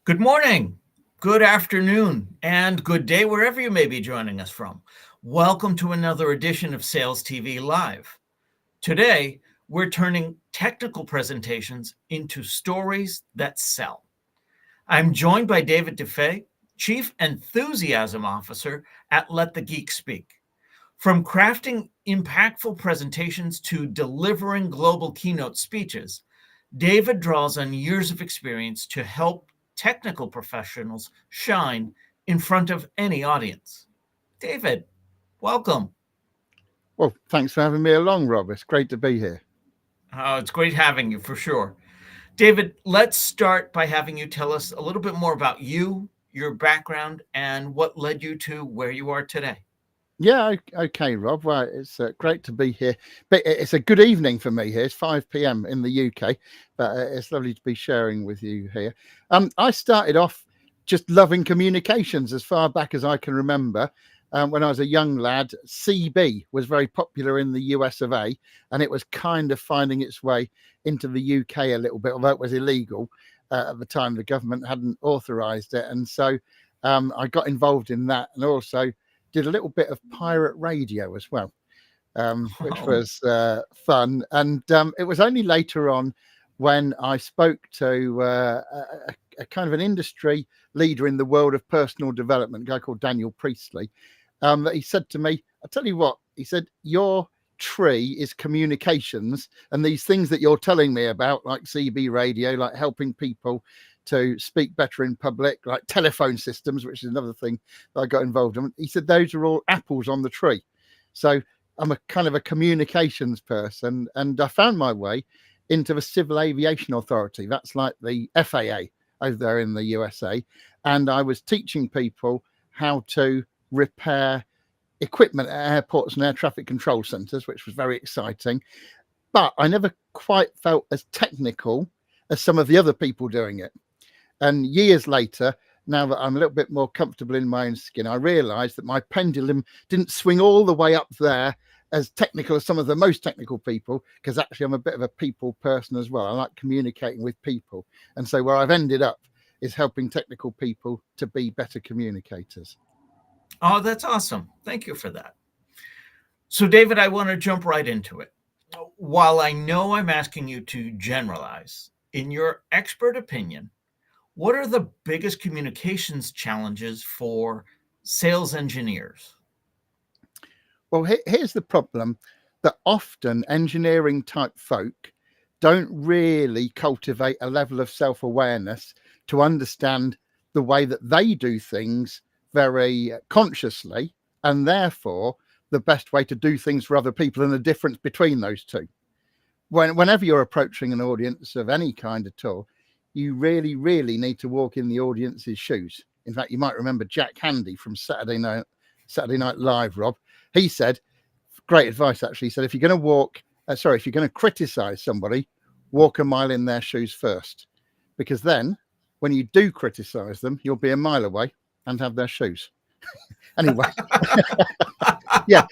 Good morning, good afternoon, and good day wherever you may be joining us from. Welcome to another edition of Sales TV Live. Today, we're turning technical presentations into stories that sell. I'm joined by David Duffett, Chief Enthusiasm Officer at Let the Geek Speak. From crafting impactful presentations to delivering global keynote speeches, David draws on years of experience to help technical professionals shine in front of any audience. David, welcome. Well, thanks for having me along, Rob. It's great to be here. Oh, it's great having you for sure. David, let's start by having you tell us a little bit more about you, your background, and what led you to where you are today. Yeah, okay, Rob. Well, it's great to be here. But it's a good evening for me here. It's 5 p.m. in the UK, but it's lovely to be sharing with you here. I started off just loving communications as far back as I can remember. When I was a young lad, CB was very popular in the US of A, and it was kind of finding its way into the UK a little bit, although it was illegal at the time. The government hadn't authorized it. And so I got involved in that, and also did a little bit of pirate radio as well, which Oh, was fun. And it was only later on when I spoke to a kind of an industry leader in the world of personal development, a guy called Daniel Priestley, that he said to me, "I'll tell you what," he said, "your tree is communications, and these things that you're telling me about, like CB radio, like helping people to speak better in public, like telephone systems, which is another thing that I got involved in." He said those are all apples on the tree. So I'm a kind of a communications person, and I found my way into the Civil Aviation Authority. That's like the FAA over there in the USA. And I was teaching people how to repair equipment at airports and air traffic control centres, which was very exciting. But I never quite felt as technical as some of the other people doing it. And years later, now that I'm a little bit more comfortable in my own skin, I realized that my pendulum didn't swing all the way up there as technical as some of the most technical people, because actually I'm a bit of a people person as well. I like communicating with people. And so where I've ended up is helping technical people to be better communicators. oh, that's awesome. Thank you for that. So, David, I want to jump right into it. While I know I'm asking you to generalize, in your expert opinion, what are the biggest communications challenges for sales engineers? Well, here's the problem, that often engineering type folk don't really cultivate a level of self-awareness to understand the way that they do things very consciously, and therefore the best way to do things for other people and the difference between those two. Whenever you're approaching an audience of any kind at all, you really need to walk in the audience's shoes. In fact, you might remember Jack Handy from Saturday Night Live, Rob. He said, great advice actually, he said, if you're going to if you're going to criticize somebody, walk a mile in their shoes first, because then when you do criticize them, you'll be a mile away and have their shoes. Anyway, yeah,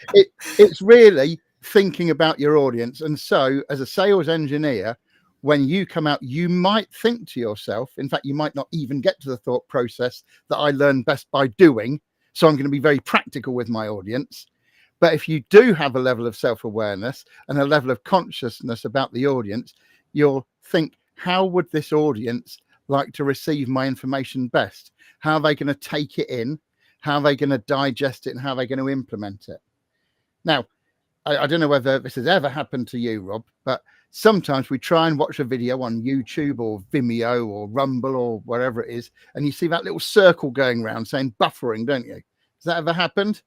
it's really thinking about your audience. And so as a sales engineer, when you come out, you might think to yourself, in fact, you might not even get to the thought process that I learn best by doing. So I'm going to be very practical with my audience. But if you do have a level of self-awareness and a level of consciousness about the audience, you'll think, how would this audience like to receive my information best? How are they going to take it in? How are they going to digest it? And how are they going to implement it? Now, I don't know whether this has ever happened to you, Rob, but sometimes we try and watch a video on YouTube or Vimeo or Rumble or wherever it is, and you see that little circle going around saying buffering, don't you? Has that ever happened?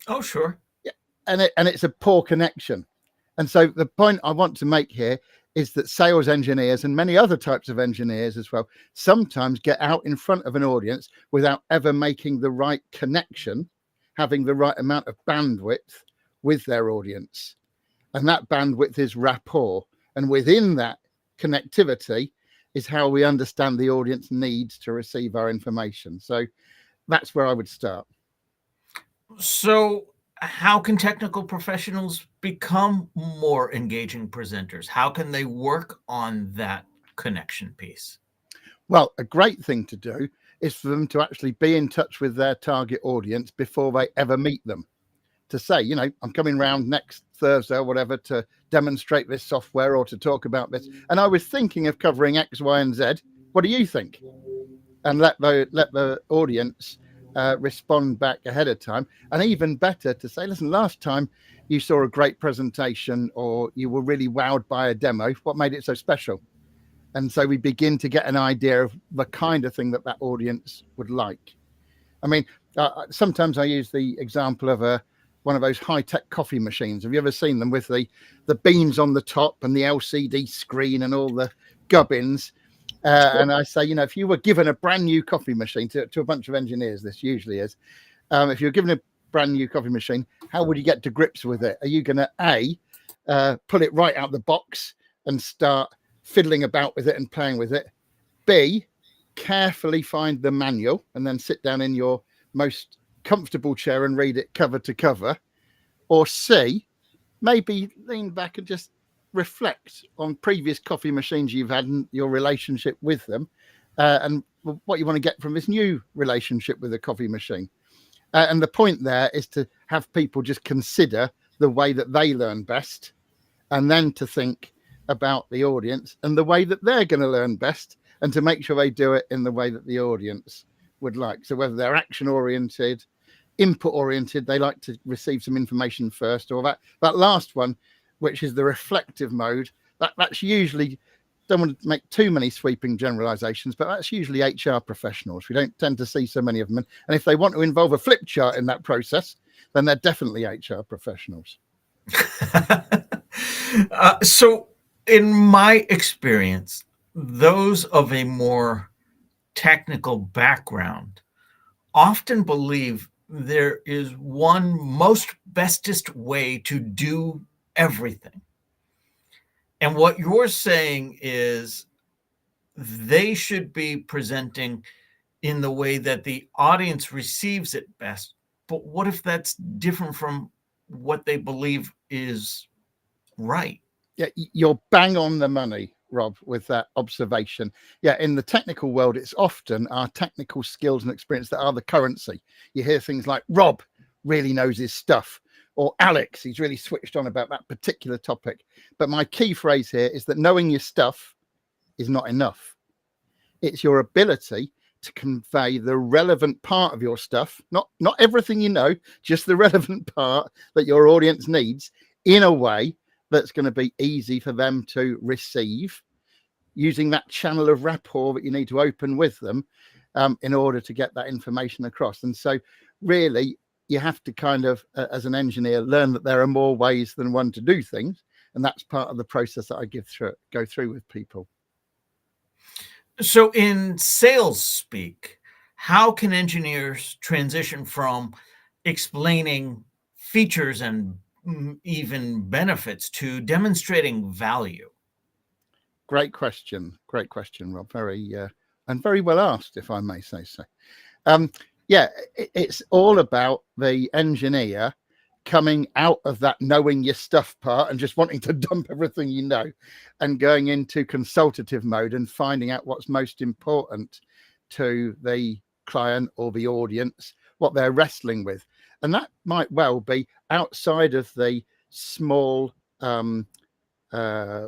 Oh, sure. Yeah. And it's a poor connection. And so the point I want to make here is that sales engineers and many other types of engineers as well sometimes get out in front of an audience without ever making the right connection, having the right amount of bandwidth with their audience. And that bandwidth is rapport. And within that connectivity is how we understand the audience needs to receive our information. So that's where I would start. So, how can technical professionals become more engaging presenters? How can they work on that connection piece? Well, a great thing to do is for them to actually be in touch with their target audience before they ever meet them. To say, you know, I'm coming round next Thursday or whatever to demonstrate this software or to talk about this. And I was thinking of covering X, Y, and Z. What do you think? And let the audience respond back ahead of time. And even better to say, listen, last time you saw a great presentation or you were really wowed by a demo. What made it so special? And so we begin to get an idea of the kind of thing that that audience would like. I mean, sometimes I use the example of one of those high-tech coffee machines. Have you ever seen them with the beans on the top and the LCD screen and all the gubbins? And I say, you know, if you were given a brand new coffee machine to a bunch of engineers, this usually is, if you're given a brand new coffee machine, how would you get to grips with it? Are you going to pull it right out the box and start fiddling about with it and playing with it? B, carefully find the manual and then sit down in your most comfortable chair and read it cover to cover? Or C, maybe lean back and just reflect on previous coffee machines you've had and your relationship with them, and what you want to get from this new relationship with the coffee machine. And the point there is to have people just consider the way that they learn best, and then to think about the audience and the way that they're going to learn best, and to make sure they do it in the way that the audience would like. So whether they're action oriented, input oriented, they like to receive some information first, or that last one, which is the reflective mode, that's usually, don't want to make too many sweeping generalizations, but that's usually HR professionals. We don't tend to see so many of them. And if they want to involve a flip chart in that process, then they're definitely HR professionals. So in my experience, those of a more technical background often believe there is one most bestest way to do everything. And what you're saying is they should be presenting in the way that the audience receives it best. But what if that's different from what they believe is right? Yeah, you're bang on the money, Rob, with that observation. Yeah, in the technical world, it's often our technical skills and experience that are the currency. You hear things like, Rob really knows his stuff, or Alex, he's really switched on about that particular topic. But my key phrase here is that knowing your stuff is not enough. It's your ability to convey the relevant part of your stuff, not everything you know, just the relevant part that your audience needs, in a way that's going to be easy for them to receive, using that channel of rapport that you need to open with them, in order to get that information across. And so really you have to kind of, as an engineer, learn that there are more ways than one to do things. And that's part of the process that I go through with people. So in sales speak, how can engineers transition from explaining features and even benefits to demonstrating value? Great question, Rob. Very well asked, if I may say so. Yeah, it's all about the engineer coming out of that knowing your stuff part and just wanting to dump everything you know, and going into consultative mode and finding out what's most important to the client or the audience, what they're wrestling with. And that might well be outside of the small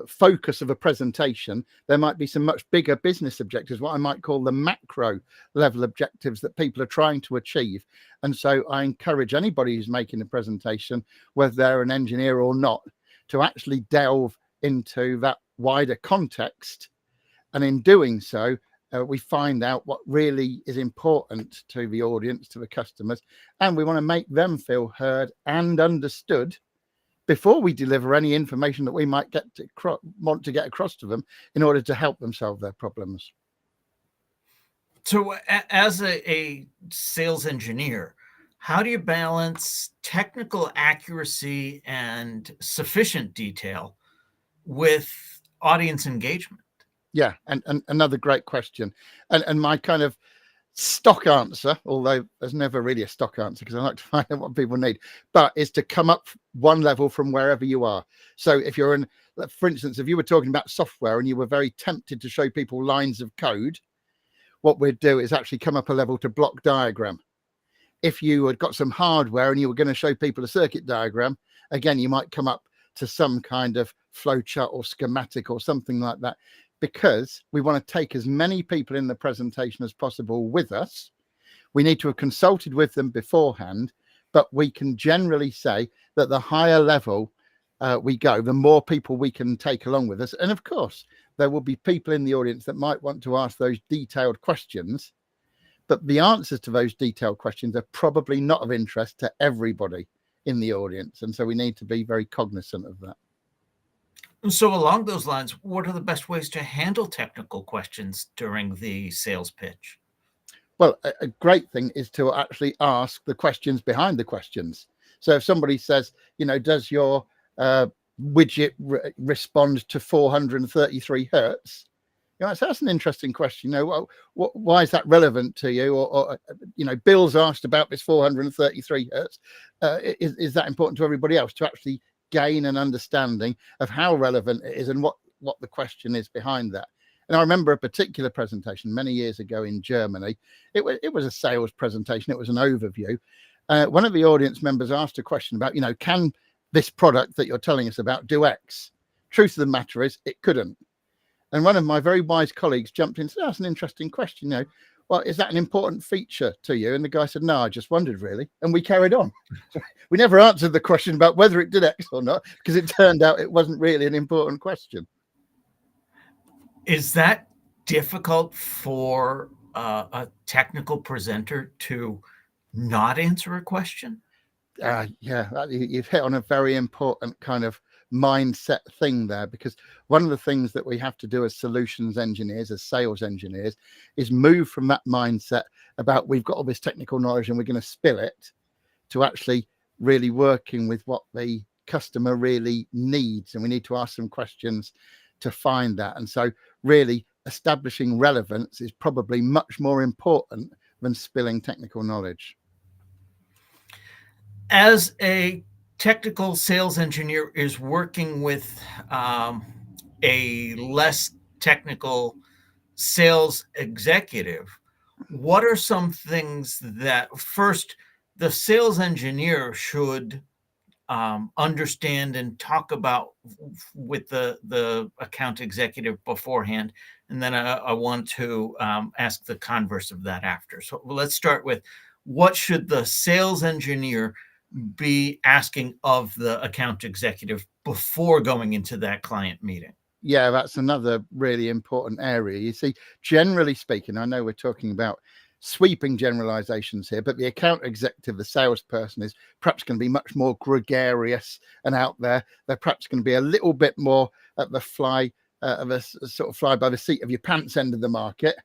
focus of a presentation. There might be some much bigger business objectives, what I might call the macro level objectives that people are trying to achieve. And so I encourage anybody who's making a presentation, whether they're an engineer or not, to actually delve into that wider context. And in doing so, we find out what really is important to the audience, to the customers, and we want to make them feel heard and understood before we deliver any information that we might want to get across to them in order to help them solve their problems. So as a sales engineer, how do you balance technical accuracy and sufficient detail with audience engagement? Yeah, and another great question. And my kind of stock answer, although there's never really a stock answer because I like to find out what people need, but is to come up one level from wherever you are. So if for instance, if you were talking about software and you were very tempted to show people lines of code, what we'd do is actually come up a level to block diagram. If you had got some hardware and you were going to show people a circuit diagram, again, you might come up to some kind of flowchart or schematic or something like that, because we want to take as many people in the presentation as possible with us. We need to have consulted with them beforehand, but we can generally say that the higher level we go, the more people we can take along with us. And of course, there will be people in the audience that might want to ask those detailed questions, but the answers to those detailed questions are probably not of interest to everybody in the audience. And so we need to be very cognizant of that. So along those lines, what are the best ways to handle technical questions during the sales pitch? Well, a great thing is to actually ask the questions behind the questions. So if somebody says, does your widget respond to 433 hertz? So that's an interesting question. Why is that relevant to you? Or Bill's asked about this 433 hertz. Is that important to everybody else, to actually gain an understanding of how relevant it is and what the question is behind that? And I remember a particular presentation many years ago in Germany. It was a sales presentation. It was an overview. One of the audience members asked a question about, can this product that you're telling us about do X? Truth of the matter is, it couldn't. And one of my very wise colleagues jumped in and said, that's an interesting question. Well, is that an important feature to you? And the guy said, no, I just wondered, really. And we carried on. We never answered the question about whether it did X or not, because it turned out it wasn't really an important question. Is that difficult for a technical presenter to not answer a question? Yeah, you've hit on a very important kind of mindset thing there, because one of the things that we have to do as solutions engineers, as sales engineers, is move from that mindset about we've got all this technical knowledge and we're going to spill it, to actually really working with what the customer really needs. And we need to ask some questions to find that. And so really establishing relevance is probably much more important than spilling technical knowledge. As a technical sales engineer is working with a less technical sales executive, what are some things that first the sales engineer should understand and talk about with the account executive beforehand? And then I want to ask the converse of that after. So let's start with, what should the sales engineer be asking of the account executive before going into that client meeting? Yeah, that's another really important area. You see, generally speaking, I know we're talking about sweeping generalizations here, but the account executive, the salesperson, is perhaps going to be much more gregarious and out there. They're perhaps going to be a little bit more at the fly by the seat of your pants end of the market.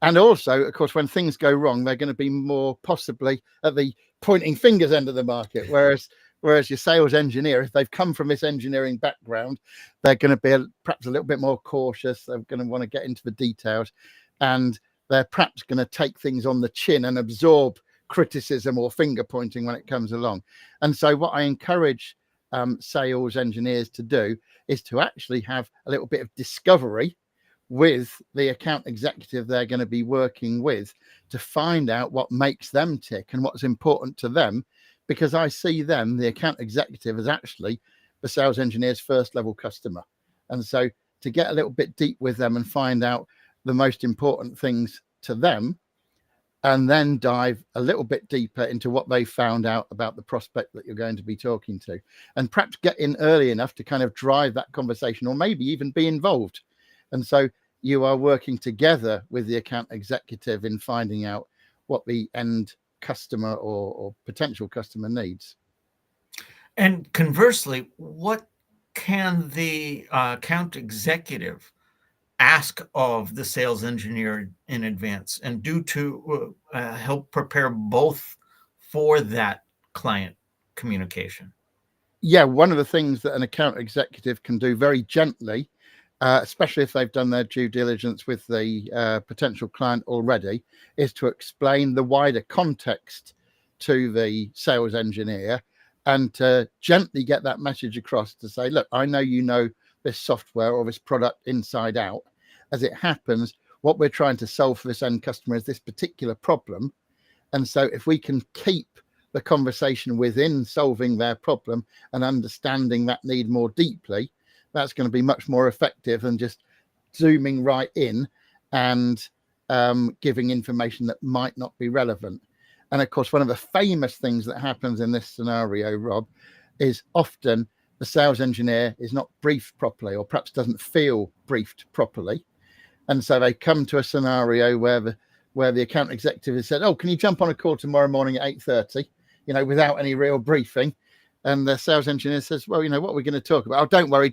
And also, of course, when things go wrong, they're going to be more possibly at the pointing fingers end of the market. Whereas your sales engineer, if they've come from this engineering background, they're going to be perhaps a little bit more cautious. They're going to want to get into the details, and they're perhaps going to take things on the chin and absorb criticism or finger pointing when it comes along. And so what I encourage sales engineers to do is to actually have a little bit of discovery with the account executive they're going to be working with, to find out what makes them tick and what's important to them, because I see them, the account executive, as actually the sales engineer's first level customer. And so to get a little bit deep with them and find out the most important things to them, and then dive a little bit deeper into what they found out about the prospect that you're going to be talking to, and perhaps get in early enough to kind of drive that conversation, or maybe even be involved. And so you are working together with the account executive in finding out what the end customer or potential customer needs. And conversely, what can the account executive ask of the sales engineer in advance and do to help prepare both for that client communication? Yeah, one of the things that an account executive can do very gently, especially if they've done their due diligence with the potential client already, is to explain the wider context to the sales engineer, and to gently get that message across to say, look, I know you know this software or this product inside out. As it happens, what we're trying to solve for this end customer is this particular problem. And so if we can keep the conversation within solving their problem and understanding that need more deeply, that's going to be much more effective than just zooming right in and giving information that might not be relevant. And of course, one of the famous things that happens in this scenario, Rob, is often the sales engineer is not briefed properly, or perhaps doesn't feel briefed properly. And so they come to a scenario where the account executive has said, "Oh, can you jump on a call tomorrow morning at 8:30?" Without any real briefing. And the sales engineer says, "Well, what we're going to talk about? Oh, don't worry,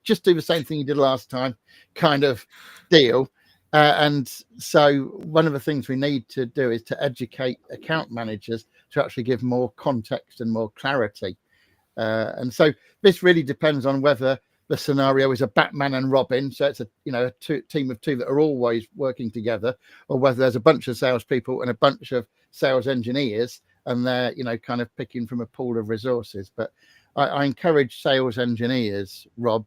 just do the same thing you did last time," kind of deal. And so one of the things we need to do is to educate account managers to actually give more context and more clarity. And so this really depends on whether the scenario is a Batman and Robin, so it's a team of two that are always working together, or whether there's a bunch of salespeople and a bunch of sales engineers, and they're kind of picking from a pool of resources. But I encourage sales engineers, Rob,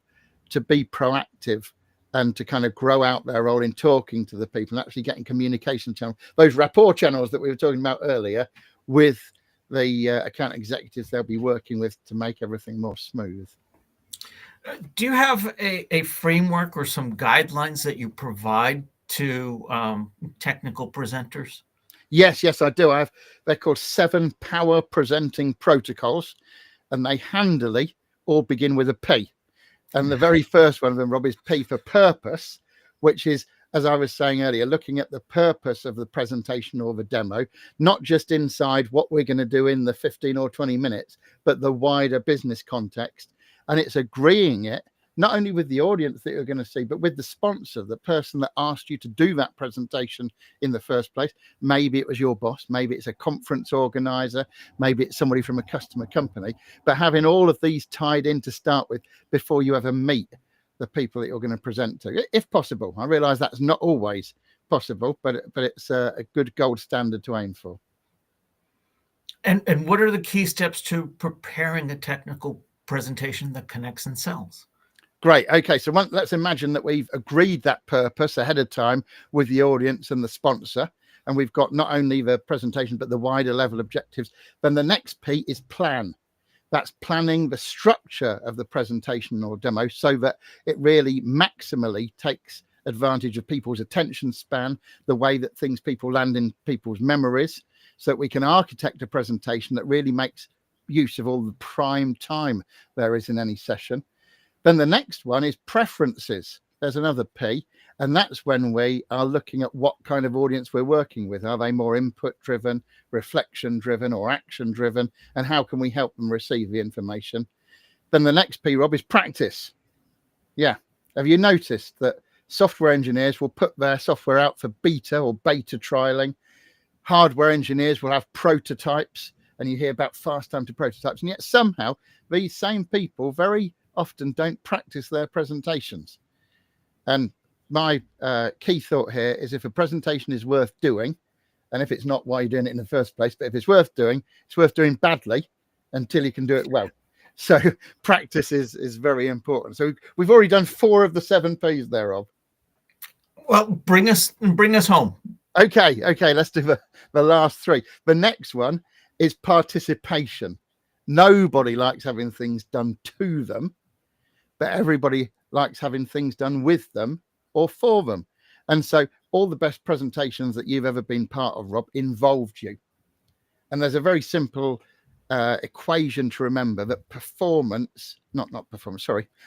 to be proactive and to kind of grow out their role in talking to the people and actually getting communication channels, those rapport channels that we were talking about earlier, with the account executives they'll be working with to make everything more smooth. Do you have a framework or some guidelines that you provide to technical presenters? Yes, I do. They're called 7 power presenting protocols, and they handily all begin with a P. And the very first one of them, Rob, is P for purpose, which is, as I was saying earlier, looking at the purpose of the presentation or the demo, not just inside what we're going to do in the 15 or 20 minutes, but the wider business context. And it's agreeing it, not only with the audience that you're going to see, but with the sponsor, the person that asked you to do that presentation in the first place. Maybe it was your boss, maybe it's a conference organizer, maybe it's somebody from a customer company, but having all of these tied in to start with before you ever meet the people that you're going to present to, if possible. I realize that's not always possible, but it's a good gold standard to aim for. And what are the key steps to preparing a technical presentation that connects and sells? Great. Okay, so let's imagine that we've agreed that purpose ahead of time with the audience and the sponsor, and we've got not only the presentation but the wider level objectives. Then the next P is plan. That's planning the structure of the presentation or demo so that it really maximally takes advantage of people's attention span, the way that people land in people's memories, so that we can architect a presentation that really makes use of all the prime time there is in any session. Then the next one is preferences. There's another P, and that's when we are looking at what kind of audience we're working with. Are they more input driven, reflection driven, or action driven? And how can we help them receive the information? Then the next P, Rob, is practice. Yeah. Have you noticed that software engineers will put their software out for beta or beta trialing? Hardware engineers will have prototypes, and you hear about fast time to prototypes. And yet somehow these same people very often don't practice their presentations. And my key thought here is, if a presentation is worth doing, and if it's not, why you're doing it in the first place, but if it's worth doing badly until you can do it well. So practice is very important. So we've already done 4 of the 7 P's there, Rob. Well, bring us home. Okay, let's do the last 3. The next one is participation. Nobody likes having things done to them, but everybody likes having things done with them or for them. And so all the best presentations that you've ever been part of, Rob, involved you. And there's a very simple equation to remember, that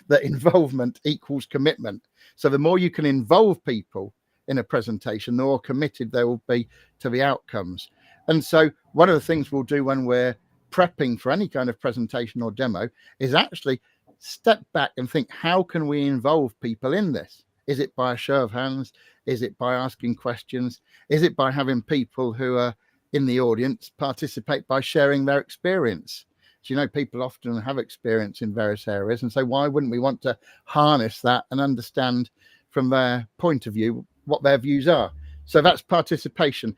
that involvement equals commitment. So the more you can involve people in a presentation, the more committed they will be to the outcomes. And so one of the things we'll do when we're prepping for any kind of presentation or demo is actually step back and think, how can we involve people in this? Is it by a show of hands? Is it by asking questions? Is it by having people who are in the audience participate by sharing their experience? So, people often have experience in various areas, and so why wouldn't we want to harness that and understand from their point of view what their views are? So that's participation.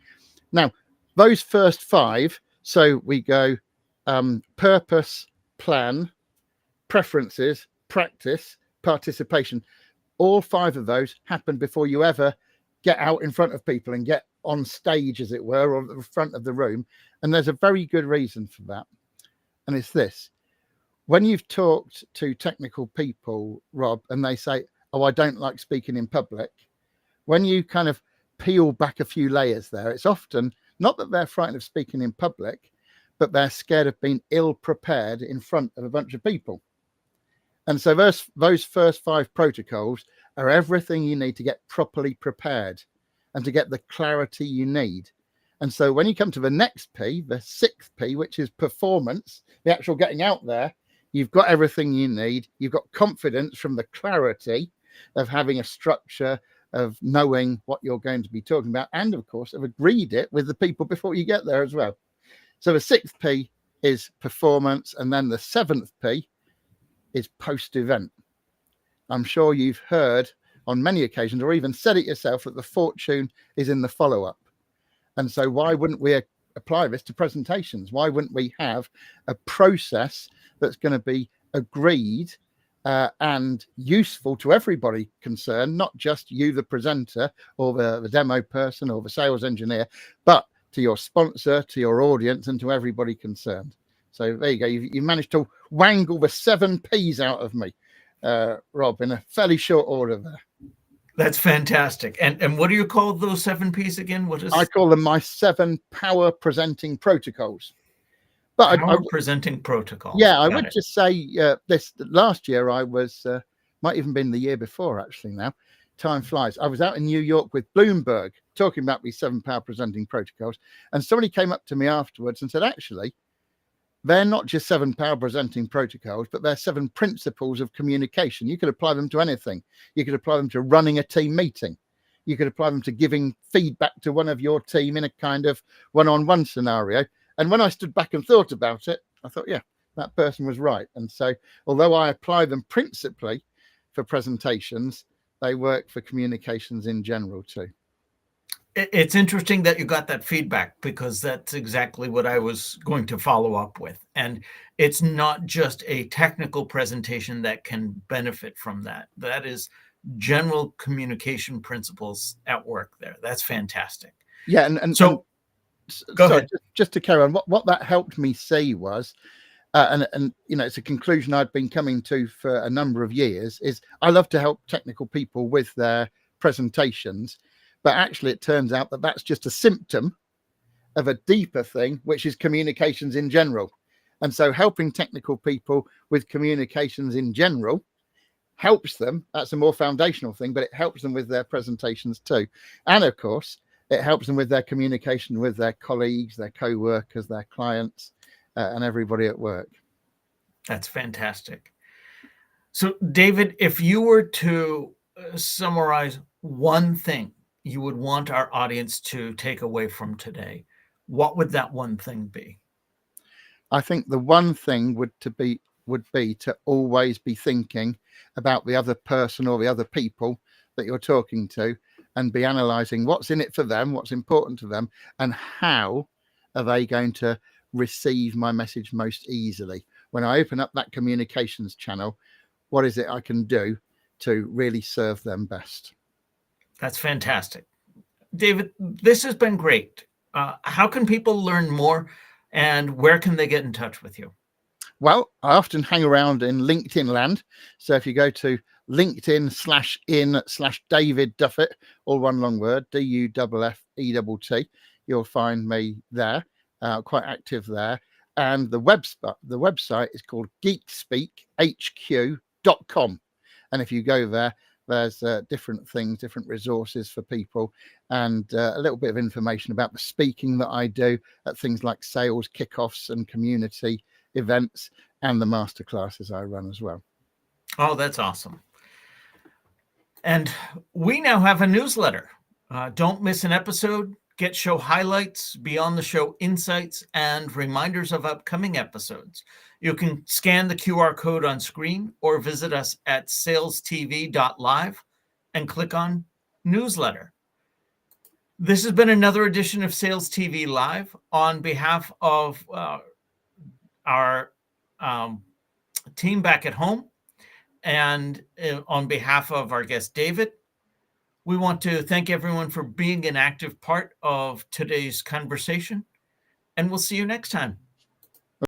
Now, those first 5, so we go purpose, plan, preferences, practice, participation. All 5 of those happen before you ever get out in front of people and get on stage, as it were, or the front of the room. And there's a very good reason for that. And it's this: when you've talked to technical people, Rob, and they say, oh, I don't like speaking in public, when you kind of peel back a few layers there, it's often not that they're frightened of speaking in public, but they're scared of being ill prepared in front of a bunch of people. And so those first 5 protocols are everything you need to get properly prepared and to get the clarity you need. And so when you come to the next P, the 6th P, which is performance, the actual getting out there, you've got everything you need. You've got confidence from the clarity of having a structure, of knowing what you're going to be talking about, and of course, have agreed it with the people before you get there as well. So the 6th P is performance, and then the 7th P is post-event. I'm sure you've heard on many occasions, or even said it yourself, that the fortune is in the follow-up. And so why wouldn't we apply this to presentations? Why wouldn't we have a process that's going to be agreed and useful to everybody concerned, not just you, the presenter, or the demo person, or the sales engineer, but to your sponsor, to your audience, and to everybody concerned? So there you go. You managed to wangle the 7 Ps out of me, Rob, in a fairly short order there. That's fantastic. And what do you call those 7 Ps again? What is? I call them my 7 power presenting protocols. But power presenting protocols. Yeah, I would just say this last year I was, might even been the year before actually now. Time flies. I was out in New York with Bloomberg talking about these 7 power presenting protocols. And somebody came up to me afterwards and said, actually, they're not just 7 power presenting protocols, but they're 7 principles of communication. You could apply them to anything. You could apply them to running a team meeting. You could apply them to giving feedback to one of your team in a kind of one-on-one scenario. And when I stood back and thought about it, I thought, yeah, that person was right. And so although I apply them principally for presentations, they work for communications in general too. It's interesting that you got that feedback, because that's exactly what I was going to follow up with. And it's not just a technical presentation that can benefit from that. That is general communication principles at work there. That's fantastic. Yeah. And so go ahead. Just to carry on, what that helped me see was, and you know, it's a conclusion I'd been coming to for a number of years, is I love to help technical people with their presentations. But actually, it turns out that that's just a symptom of a deeper thing, which is communications in general. And so helping technical people with communications in general helps them. That's a more foundational thing, but it helps them with their presentations too. And of course, it helps them with their communication with their colleagues, their co-workers, their clients, and everybody at work. That's fantastic. So, David, if you were to summarize one thing you would want our audience to take away from today, what would that one thing be? I think the one thing would be to always be thinking about the other person or the other people that you're talking to, and be analysing what's in it for them, what's important to them, and how are they going to receive my message most easily. When I open up that communications channel, what is it I can do to really serve them best? That's fantastic. David, this has been great. How can people learn more, and where can they get in touch with you? Well, I often hang around in LinkedIn land. So if you go to LinkedIn/in/David Duffett, all one long word, DUFFETT, you'll find me there, quite active there. And the website is called geekspeakhq.com. And if you go there, there's different things, different resources for people, and a little bit of information about the speaking that I do at things like sales kickoffs and community events, and the masterclasses I run as well. Oh, that's awesome. And we now have a newsletter. Don't miss an episode. Get show highlights, beyond the show insights, and reminders of upcoming episodes. You can scan the QR code on screen or visit us at SalesTV.live and click on newsletter. This has been another edition of Sales TV Live. On behalf of our team back at home, and on behalf of our guest David, We want to thank everyone for being an active part of today's conversation, and we'll see you next time.